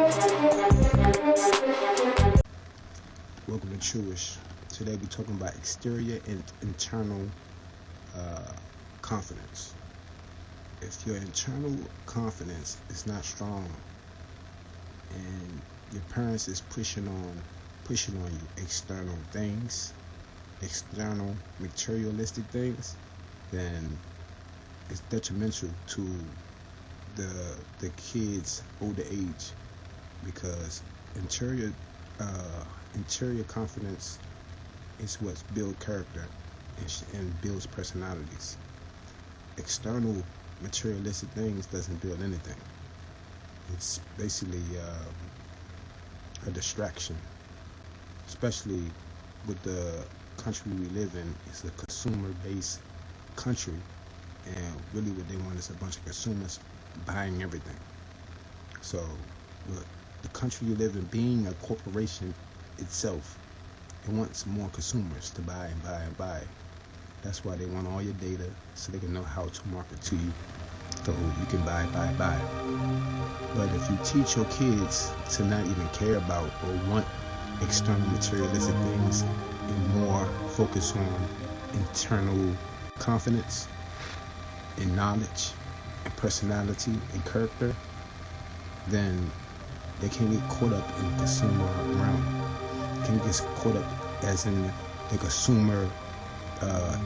Welcome to Tru-Ish. Today we're talking about exterior and internal confidence. If your internal confidence is not strong and your parents is pushing on you external things, external materialistic things, then it's detrimental to the kids' older age, because interior confidence is what builds character and builds personalities. External materialistic things doesn't build anything. It's basically a distraction, especially with the country we live in. It's a consumer-based country, and really what they want is a bunch of consumers buying everything. So with the country you live in being a corporation itself, it wants more consumers to buy and buy and buy. That's why they want all your data, so they can know how to market to you, so you can buy. But if you teach your kids to not even care about or want external materialistic things and more focus on internal confidence and knowledge and personality and character, then they can't get caught up in the consumer realm. They can't get caught up as in the consumer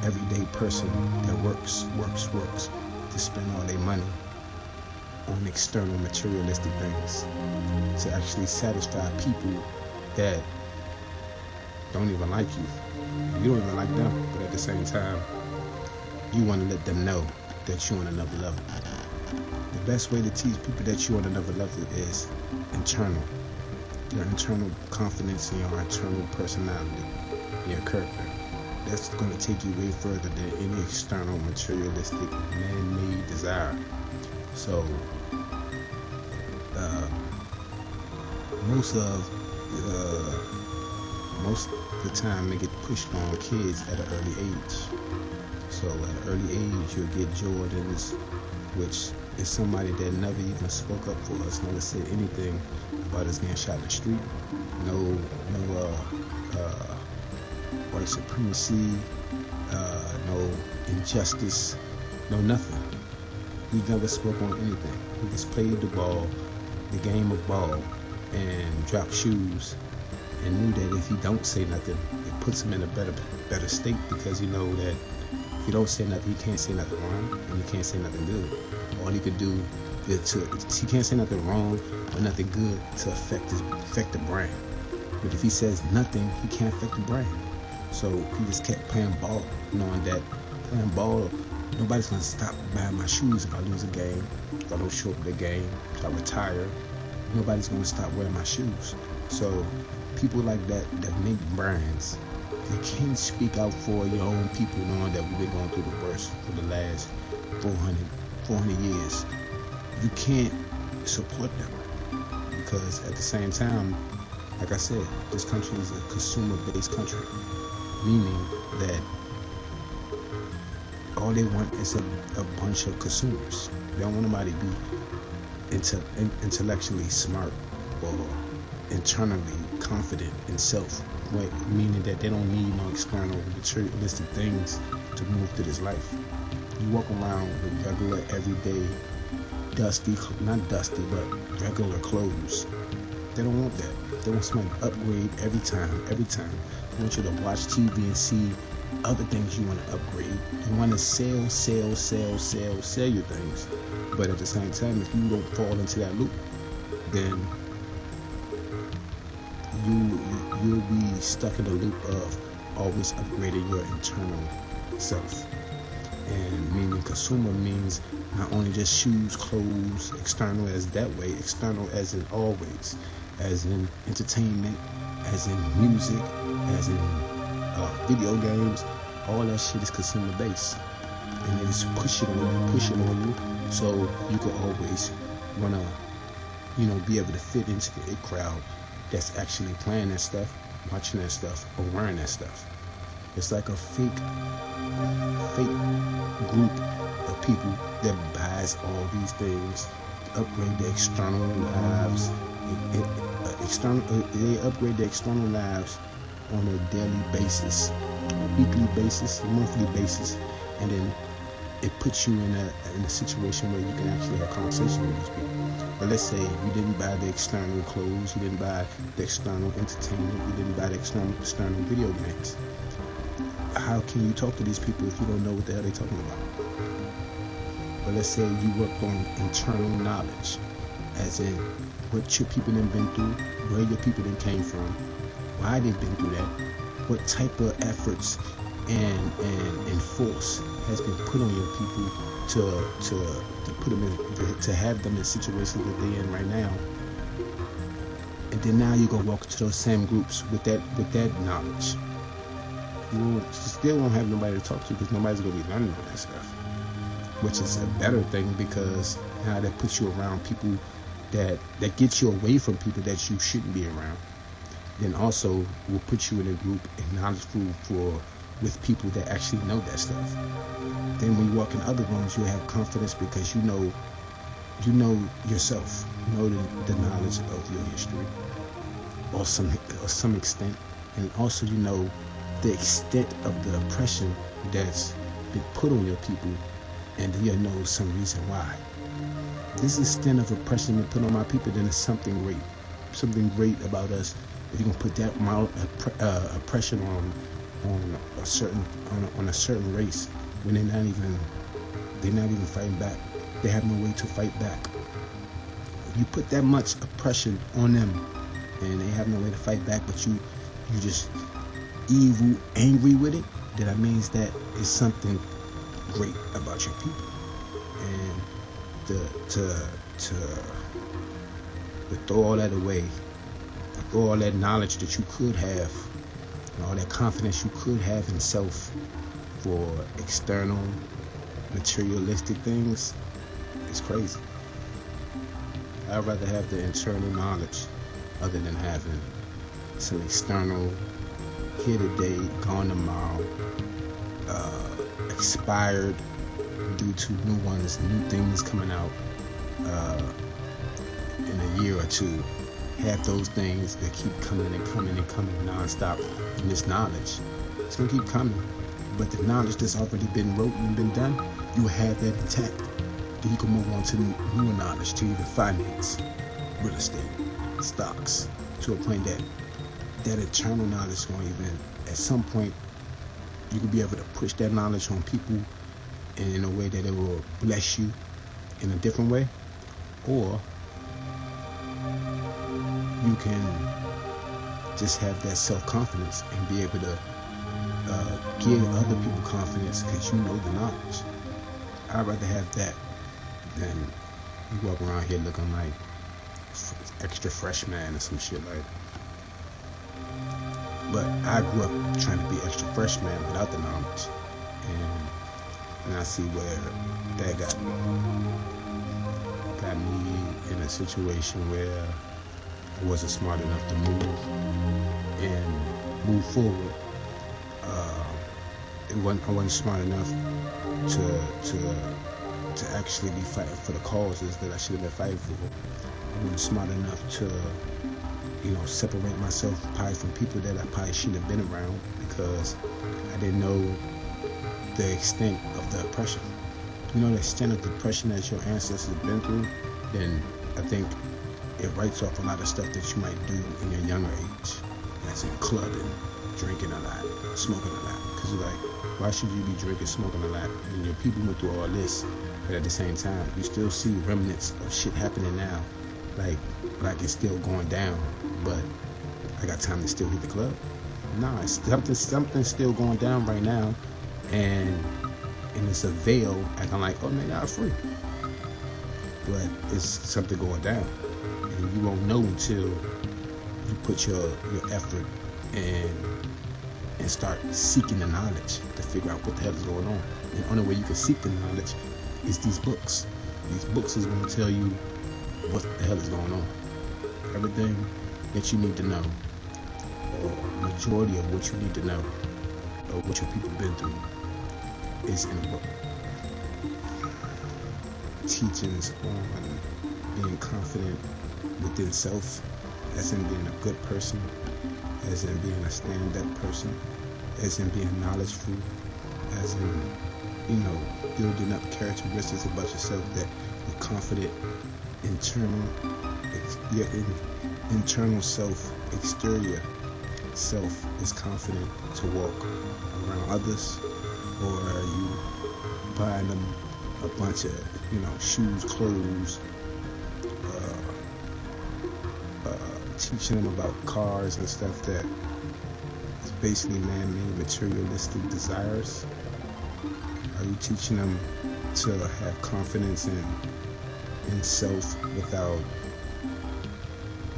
everyday person that works to spend all their money on external materialistic things to actually satisfy people that don't even like you. You don't even like them, but at the same time, you want to let them know that you're on another level. The best way to teach people that you're on another level is internal. Your internal confidence and your internal personality, your character. That's going to take you way further than any external materialistic man-made desire. So most of the time they get pushed on kids at an early age. So at an early age you'll get Jordans, which is somebody that never even spoke up for us, never said anything about us getting shot in the street. No white supremacy, no injustice, no nothing. He never spoke on anything. He just played the game of ball, and dropped shoes, and knew that if he don't say nothing, it puts him in a better state, because you know that if he don't say nothing, he can't say nothing wrong, and he can't say nothing good. All he could do is he can't say nothing wrong or nothing good to affect the brand. But if he says nothing, he can't affect the brand. So he just kept playing ball, knowing that playing ball, nobody's gonna stop buying my shoes if I lose a game, if I don't show up at the game, if I retire. Nobody's gonna stop wearing my shoes. So people like that make brands, they can't speak out for your own people, knowing that we've been going through the worst for the last 400 years. You can't support them, because at the same time, like I said, this country is a consumer-based country, meaning that all they want is a bunch of consumers. They don't want nobody to be intellectually smart or internally confident in self, meaning that they don't need no external materialistic things to move through this life. You walk around with regular, everyday, not dusty, but regular clothes. They don't want that. They want somebody to upgrade every time. They want you to watch TV and see other things you want to upgrade. You want to sell your things. But at the same time, if you don't fall into that loop, then you'll be stuck in the loop of always upgrading your internal self. And meaning consumer means not only just shoes, clothes, external as that way, external as in always, as in entertainment, as in music, as in video games. All that shit is consumer based, and they just push it on you, so you can always wanna, be able to fit into the it crowd that's actually playing that stuff, watching that stuff, or wearing that stuff. It's like a fake group of people that buys all these things to upgrade their external lives, They upgrade their external lives on a daily basis, weekly basis, monthly basis, and then it puts you in a situation where you can actually have conversation with these people. But let's say you didn't buy the external clothes, you didn't buy the external entertainment, you didn't buy the external video games. How can you talk to these people if you don't know what the hell they're talking about? But let's say you worked on internal knowledge, as in what your people have been through, where your people then came from, why they've been through that, what type of efforts and force has been put on your people to put them in, to have them in situations that they're in right now. And then now you're gonna walk into those same groups with that knowledge. You still won't have nobody to talk to because nobody's gonna be learning all that stuff. Which is a better thing, because now that puts you around people that gets you away from people that you shouldn't be around. Then also will put you in a group and knowledgeful with people that actually know that stuff. Then when you walk in other rooms, you have confidence because you know yourself, you know the knowledge of your history, or some extent, and also you know the extent of the oppression that's been put on your people, and then you know some reason why. This extent of oppression been put on my people, then it's something great about us. If you can put that amount of oppression on a certain race, when they're not even fighting back, they have no way to fight back. You put that much oppression on them, and they have no way to fight back, but you just evil, angry with it, then that means that it's something great about your people. And to throw all that away, throw all that knowledge that you could have, and all that confidence you could have in self for external materialistic things, it's crazy. I'd rather have the internal knowledge other than having some external, here today, gone tomorrow, expired due to new things coming out in a year or two. Have those things that keep coming and coming and coming nonstop. And this knowledge, it's gonna keep coming. But the knowledge that's already been wrote and been done, you have that intact. Then you can move on to newer knowledge, to even finance, real estate, stocks, to a point that internal knowledge won't even, at some point, you can be able to push that knowledge on people in a way that it will bless you in a different way, or you can just have that self-confidence and be able to give other people confidence because you know the knowledge. I'd rather have that than you walk around here looking like extra freshman or some shit like that. But I grew up trying to be extra freshman without the knowledge, and I see where that got me. Got me in a situation where I wasn't smart enough to move forward. I wasn't smart enough to actually be fighting for the causes that I should have been fighting for. I wasn't smart enough to, separate myself probably from people that I probably shouldn't have been around because I didn't know the extent of the oppression. The extent of the oppression that your ancestors have been through, then I think it writes off a lot of stuff that you might do in your younger age. That's in clubbing, drinking a lot, smoking a lot. Because you're like, why should you be drinking, smoking a lot? And your people went through all this, but at the same time, you still see remnants of shit happening now. Like it's still going down, but I got time to still hit the club. Nah, it's something's still going down right now, and it's a veil acting like, oh man, y'all free. But it's something going down, and you won't know until you put your effort and start seeking the knowledge to figure out what the hell is going on. And the only way you can seek the knowledge is these books. These books is going to tell you what the hell is going on. Everything that you need to know, or majority of what you need to know, or what your people have been through, is in the book. Teachings on being confident within self, as in being a good person, as in being a stand-up person, as in being knowledgeful, as in, building up characteristics about yourself that you're confident, your internal self, exterior self is confident to walk around others, or are you buying them a bunch of, shoes, clothes, teaching them about cars and stuff that is basically man-made materialistic desires? Are you teaching them to have confidence in self without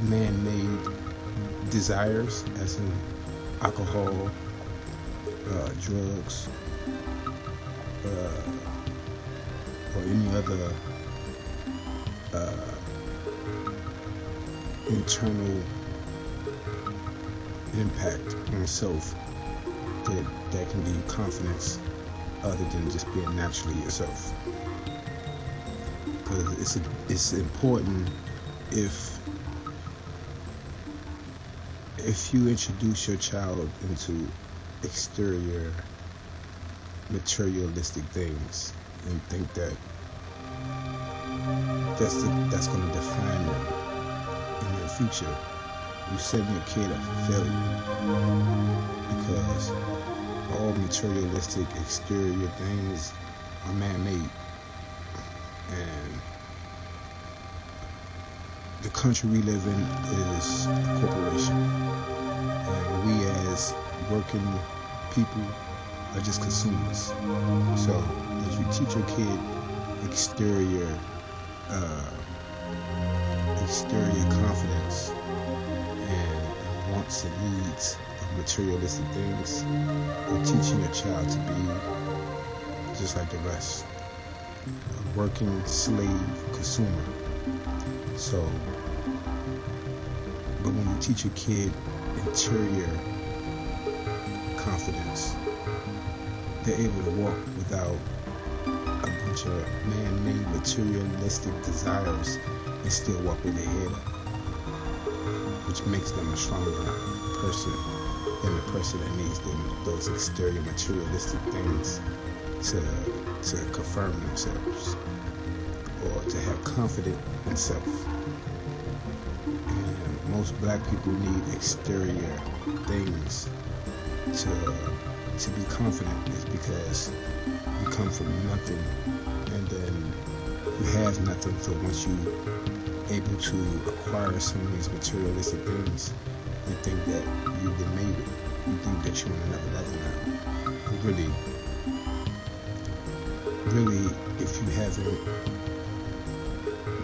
man-made desires, as in alcohol, drugs, or any other internal impact on self that can give you confidence other than just being naturally yourself? Because it's important if you introduce your child into exterior materialistic things and think that that's going to define them in your future, you're setting your kid up for failure, because all materialistic exterior things are man-made, and the country we live in is a corporation, and we as working people are just consumers. So as you teach your kid exterior confidence and wants and needs of materialistic things, you're teaching your child to be just like the rest, a working slave consumer. So, but when you teach a kid interior confidence, they're able to walk without a bunch of man-made materialistic desires and still walk with their head up, which makes them a stronger person than the person that needs those exterior materialistic things to confirm themselves or to have confidence in self. And most black people need exterior things to be confident, is because you come from nothing and then you have nothing. So once you're able to acquire some of these materialistic things, you think that you've been made it. You think that you're on another level now. But really, if you haven't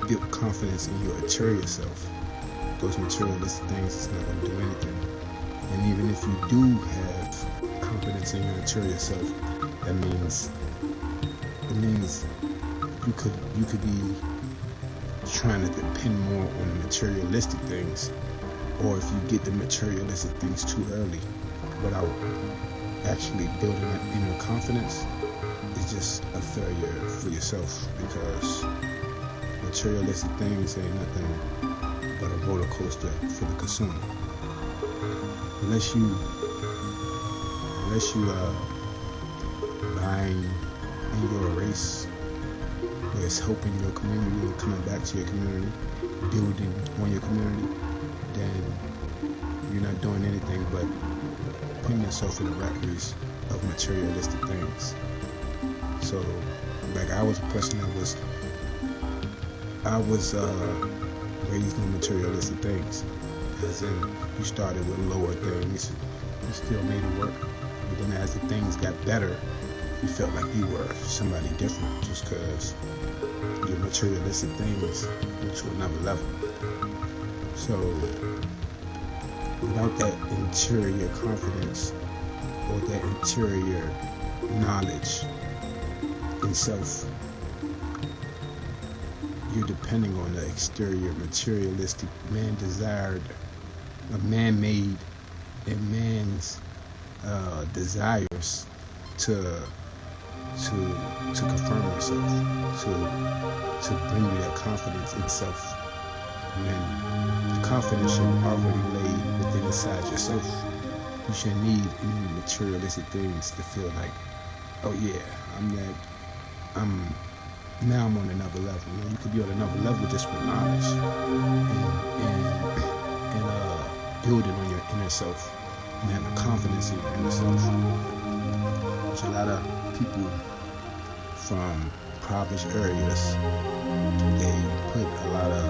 built confidence in your interior self, those materialistic things is not going to do anything. And even if you do have confidence in your interior self, that means you could be trying to depend more on the materialistic things, or if you get the materialistic things too early without actually building that inner confidence, it's just a failure for yourself, because materialistic things ain't nothing but a roller coaster for the consumer. Unless you buying in your race, where it's helping your community and coming back to your community, building on your community, then you're not doing anything but putting yourself in the rat race of materialistic things. So, like, I was a person that was raised on materialistic things, as in you started with lower things, you still made it work, but then as the things got better, you felt like you were somebody different just because your materialistic things went to another level. So without that interior confidence or that interior knowledge in self, you're depending on the exterior materialistic, man-desired, man-made, and man's desires to confirm yourself, to bring you that confidence in self. when the confidence should already lay within inside yourself. You shouldn't need any materialistic things to feel like, oh yeah, I'm on another level. You know, you could be on another level just with knowledge and building on your inner self and having confidence in your inner self. There's a lot of people from impoverished areas, they put a lot of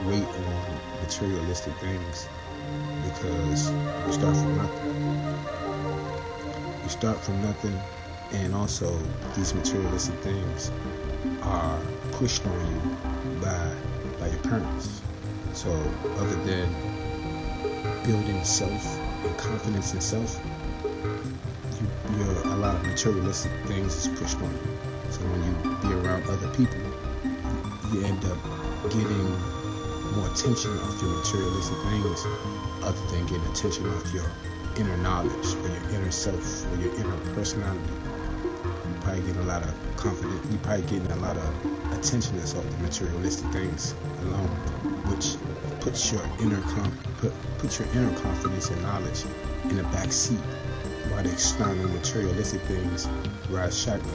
weight on materialistic things because you start from nothing. You start from nothing, and also these materialistic things are pushed on you by your parents. So other than building self and confidence in self, a lot of materialistic things is pushed on you. So when you be around other people, you end up getting more attention off your materialistic things other than getting attention off your inner knowledge or your inner self or your inner personality. You probably getting a lot of confidence, you probably getting a lot of attention that's off the materialistic things alone, which puts your inner confidence and knowledge in the back seat while the external materialistic things rise shotgun.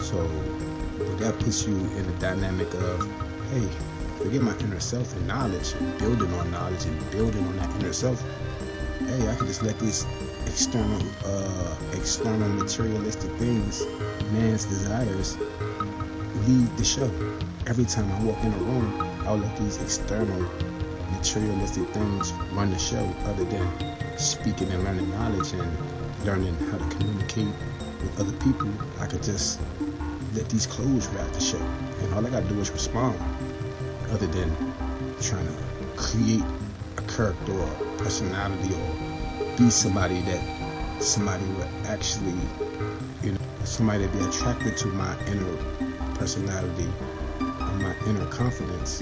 So that puts you in the dynamic of, hey, forget my inner self and knowledge and building on knowledge and building on that inner self. Hey, I can just let these external materialistic things, man's desires, lead the show. Every time I walk in a room, I'll let these external materialistic things run the show, other than speaking and learning knowledge and learning how to communicate with other people. I could just let these clothes ride the show, and all I gotta do is respond, other than trying to create a character or a personality or be somebody would actually, somebody that be attracted to my inner personality and my inner confidence.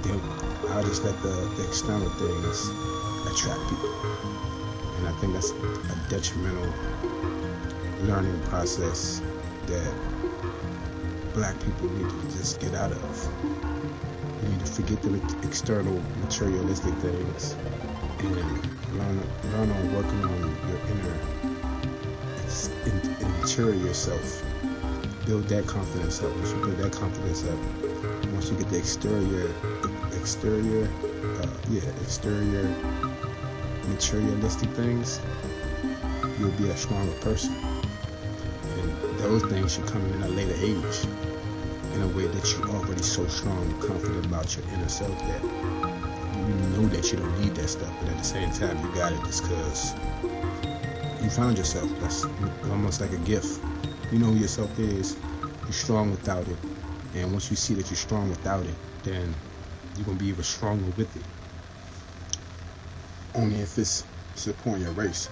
Then I'll just let the external things attract people. And I think that's a detrimental learning process that black people need to just get out of. You need to forget the external materialistic things and learn on working on your interior self. Build that confidence up. Once you build that confidence up, once you get the exterior materialistic things, you'll be a stronger person. And those things should come in a later age, in a way that you're already so strong and confident about your inner self that you know that you don't need that stuff, but at the same time you got it just because you found yourself. That's almost like a gift. You know who yourself is, you're strong without it, and once you see that you're strong without it, then you're going to be even stronger with it. Only if it's supporting your race.